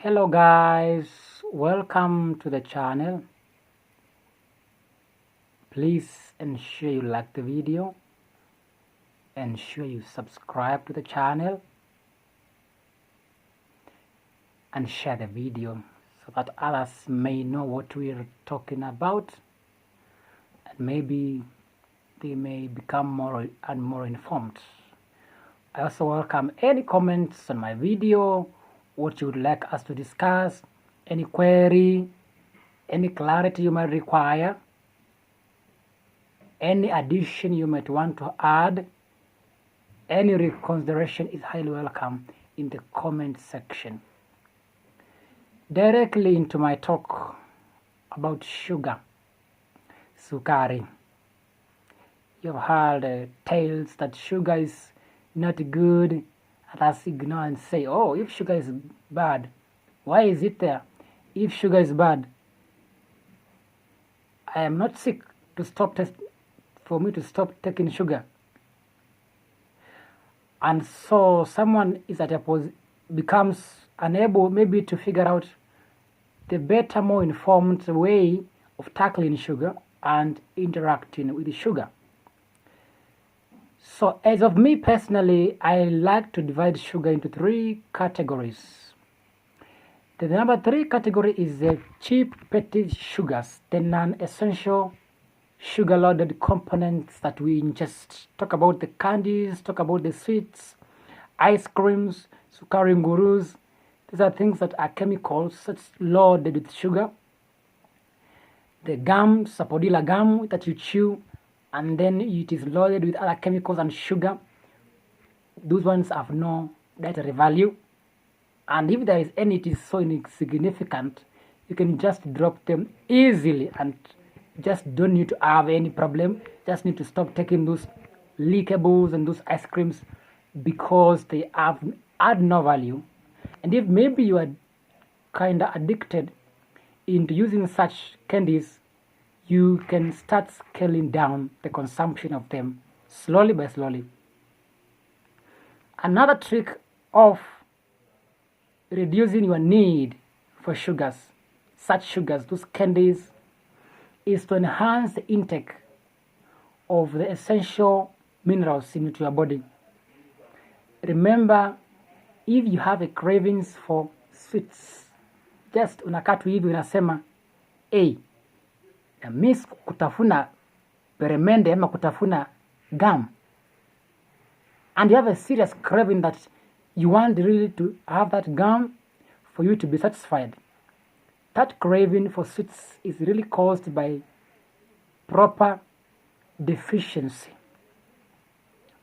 Hello guys, welcome to the channel. Please ensure you like the video, ensure you subscribe to the channel and share the video so that others may know what we are talking about and maybe they may become more and more informed. I also welcome any comments on my video, what you would like us to discuss, any query, any clarity you might require, any addition you might want to add, any reconsideration is highly welcome in the comment section. Directly into my talk about sugar, sukari. You've heard tales that sugar is not good. Let's ignore and say, oh, if sugar is bad, why is it there? If sugar is bad, I am not sick for me to stop taking sugar. And so someone is becomes unable maybe to figure out the better, more informed way of tackling sugar and interacting with sugar. So as of me personally, I like to divide sugar into three categories. The number three category is the cheap petty sugars, the non-essential sugar-loaded components that we ingest. Talk about the candies, talk about the sweets, ice creams, sukari ngurus. These are things that are chemicals such loaded with sugar. The gum, sapodilla gum that you chew, and then it is loaded with other chemicals and sugar. Those ones have no dietary value. And if there is any, it is so insignificant, you can just drop them easily and just don't need to have any problem. Just need to stop taking those lickables and those ice creams because they add no value. And if maybe you are kind of addicted into using such candies, you can start scaling down the consumption of them slowly by slowly. Another trick of reducing your need for sugars, such sugars, those candies, is to enhance the intake of the essential minerals into your body. Remember, if you have a cravings for sweets, just unakaa tu hivi unasema, hey, I miss kutafuna peremende ama kutafuna gum, and you have a serious craving that you want really to have that gum for you to be satisfied. That craving for sweets is really caused by proper deficiency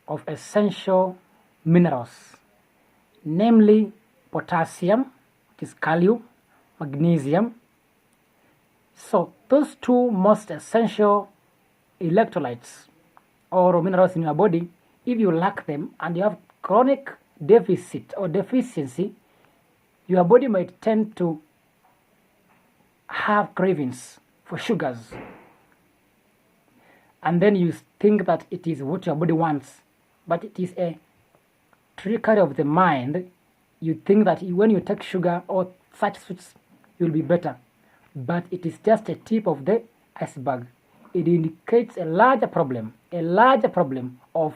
of essential minerals, namely potassium, which is kalium, magnesium. So those two most essential electrolytes or minerals in your body, if you lack them and you have chronic deficit or deficiency, your body might tend to have cravings for sugars. And then you think that it is what your body wants, but it is a trickery of the mind. You think that when you take sugar or such sweets, you'll be better. But it is just a tip of the iceberg. It indicates a larger problem of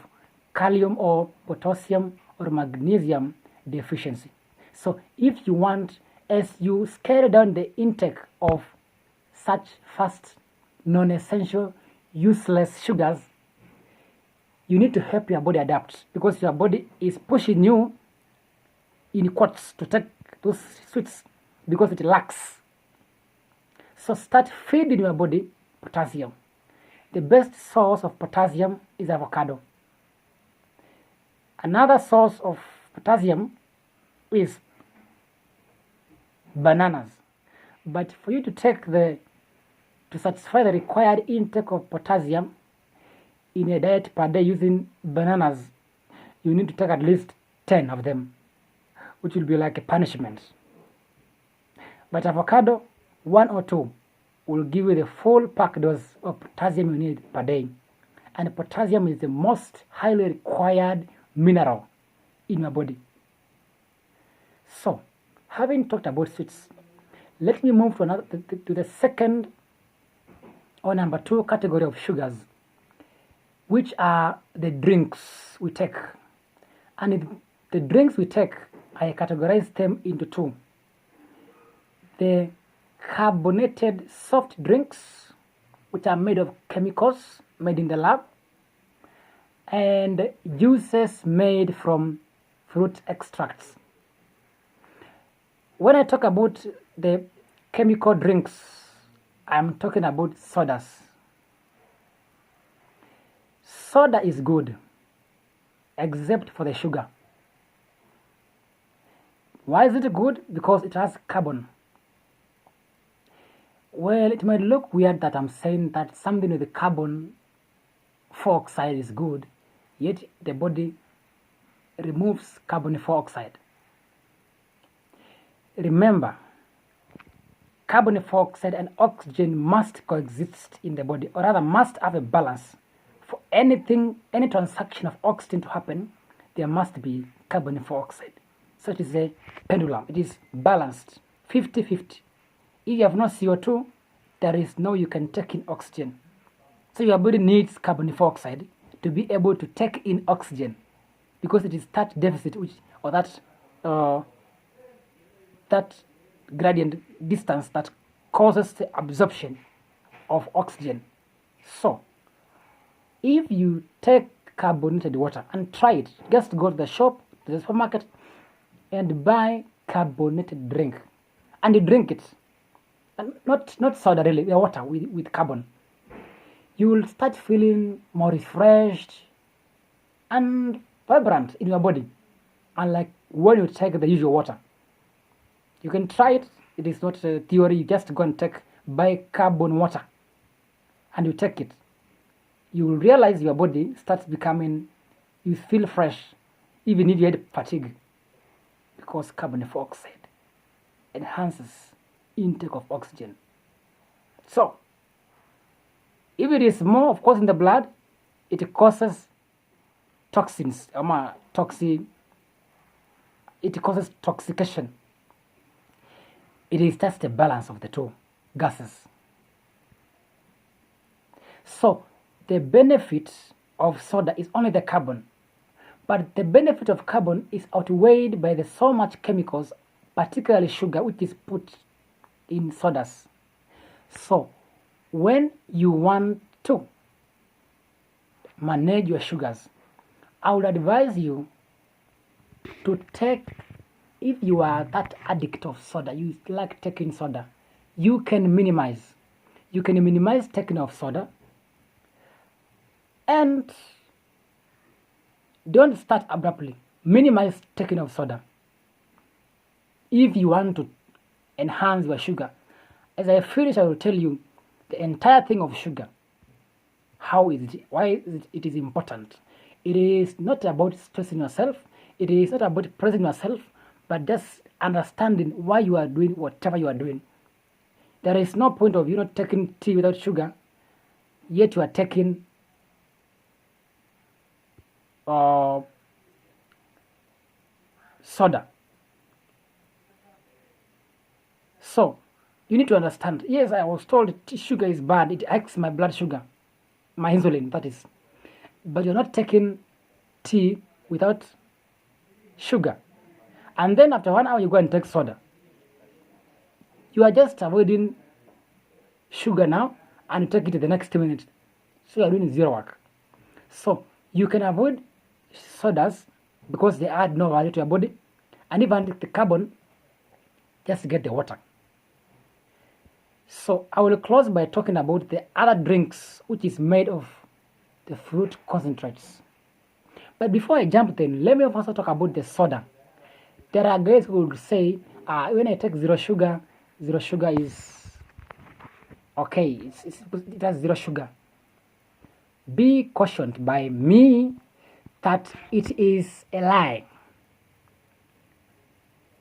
kalium or potassium or magnesium deficiency. So if you want, as you scale down the intake of such fast, non-essential, useless sugars, you need to help your body adapt, because your body is pushing you, in quotes, to take those sweets because it lacks. So start feeding your body potassium. The best source of potassium is avocado. Another source of potassium is bananas. But for you to satisfy the required intake of potassium in a diet per day using bananas, you need to take at least 10 of them, which will be like a punishment. But avocado, 1 or 2, will give you the full pack dose of potassium you need per day. And potassium is the most highly required mineral in your body. So having talked about sweets, let me move to the second or number 2 category of sugars, which are the drinks we take. And the drinks we take, I categorize them into 2. The carbonated soft drinks, which are made of chemicals made in the lab, and juices made from fruit extracts. When I talk about the chemical drinks, I'm talking about sodas. Soda is good, except for the sugar. Why is it good? Because it has carbon. Well, it might look weird that I'm saying that something with the carbon dioxide is good, yet the body removes carbon dioxide. Remember, carbon dioxide and oxygen must coexist in the body, or rather must have a balance. For any transaction of oxygen to happen, there must be carbon dioxide. So it is a pendulum. It is balanced, 50-50. If you have no CO2, there is no you can take in oxygen. So your body needs carbon dioxide to be able to take in oxygen, because it is that deficit or that gradient distance that causes the absorption of oxygen. So if you take carbonated water and try it, just go to the shop, to the supermarket, and buy carbonated drink, and you drink it, and not soda really, the water with carbon, you will start feeling more refreshed and vibrant in your body, unlike when you take the usual water. You can try it. It is not a theory. You just go and buy carbon water and you take it. You will realize your body starts becoming, you feel fresh, even if you had fatigue, because carbon dioxide enhances intake of oxygen. So, if it is more, of course, in the blood, it causes toxins, it causes toxication. It is just the balance of the 2 gases. So the benefit of soda is only the carbon, but the benefit of carbon is outweighed by the so much chemicals, particularly sugar, which is put in sodas. So when you want to manage your sugars, I would advise you to take, if you are that addict of soda, you like taking soda, you can minimize taking of soda, and don't start abruptly. Minimize taking of soda if you want to enhance your sugar. As I finish, I will tell you the entire thing of sugar. How is it? Why it is important? It is not about stressing yourself. It is not about praising yourself, but just understanding why you are doing whatever you are doing. There is no point of you not taking tea without sugar, yet you are taking soda. So you need to understand. Yes, I was told sugar is bad. It hikes my blood sugar, my insulin, that is. But you're not taking tea without sugar. And then after 1 hour, you go and take soda. You are just avoiding sugar now, and you take it the next 2 minutes. So you are doing zero work. So you can avoid sodas because they add no value to your body. And even the carbon, just get the water. So I will close by talking about the other drinks, which is made of the fruit concentrates. But before I jump then, let me also talk about the soda. There are guys who will say, when I take zero sugar is okay. It has zero sugar. Be cautioned by me that it is a lie.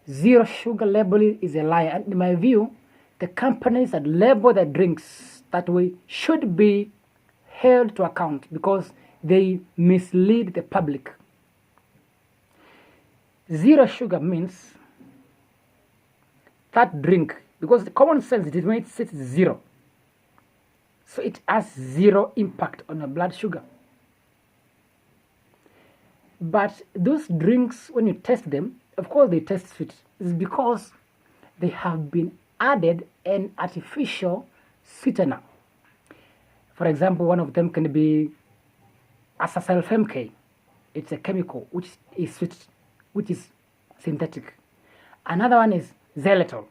Zero sugar labeling is a lie. And in my view, the companies that label the drinks that way should be held to account because they mislead the public. Zero sugar means that drink, because the common sense determines it 0. So it has 0 impact on your blood sugar. But those drinks, when you test them, of course they taste sweet. It's because they have been added an artificial sweetener. For example, one of them can be acesulfame. It's a chemical which is sweet, which is synthetic. Another one is xylitol.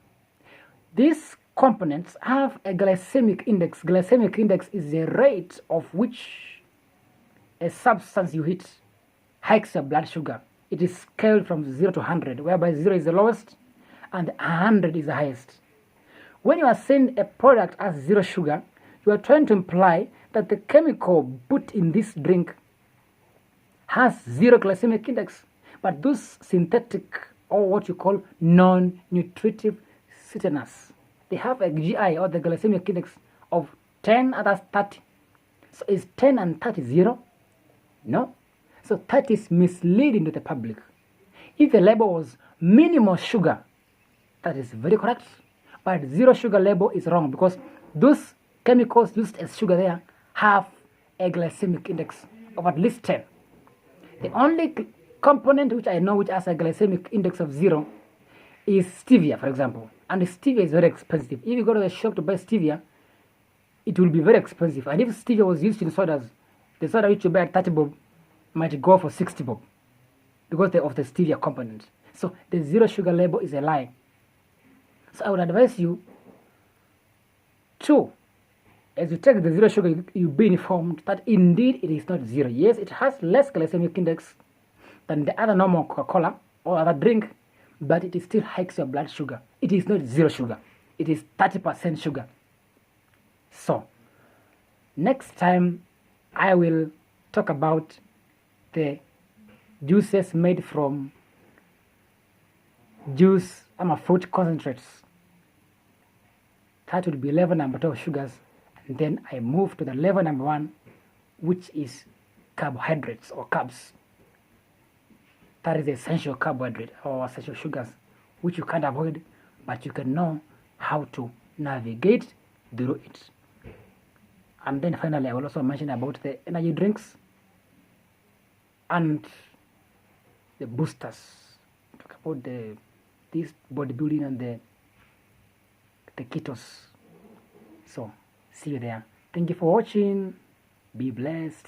These components have a glycemic index. Glycemic index is the rate of which a substance you hit hikes your blood sugar. It is scaled from 0 to 100, whereby 0 is the lowest and 100 is the highest. When you are saying a product has 0 sugar, you are trying to imply that the chemical put in this drink has 0 glycemic index. But those synthetic, or what you call non-nutritive sweeteners, they have a GI, or the glycemic index, of 10, others 30. So is 10 and 30 0? No. So that is misleading to the public. If the label was minimal sugar, that is very correct. But 0 sugar label is wrong, because those chemicals used as sugar there have a glycemic index of at least 10. The only component which I know which has a glycemic index of 0 is stevia, for example. And stevia is very expensive. If you go to the shop to buy stevia, it will be very expensive. And if stevia was used in sodas, the soda which you buy at 30 bob might go for 60 bob because of the stevia component. So the 0 sugar label is a lie. So I would advise you to, as you take the 0 sugar, you be informed that indeed it is not 0. Yes, it has less glycemic index than the other normal Coca-Cola or other drink, but it still hikes your blood sugar. It is not 0 sugar. It is 30% sugar. So next time I will talk about the juices made from fruit concentrates. That would be level number 2 of sugars. And then I move to the level number 1, which is carbohydrates or carbs. That is the essential carbohydrate or essential sugars, which you can't avoid, but you can know how to navigate through it. And then finally, I will also mention about the energy drinks and the boosters. Talk about this bodybuilding and the ketos. So see you there. Thank you for watching. Be blessed.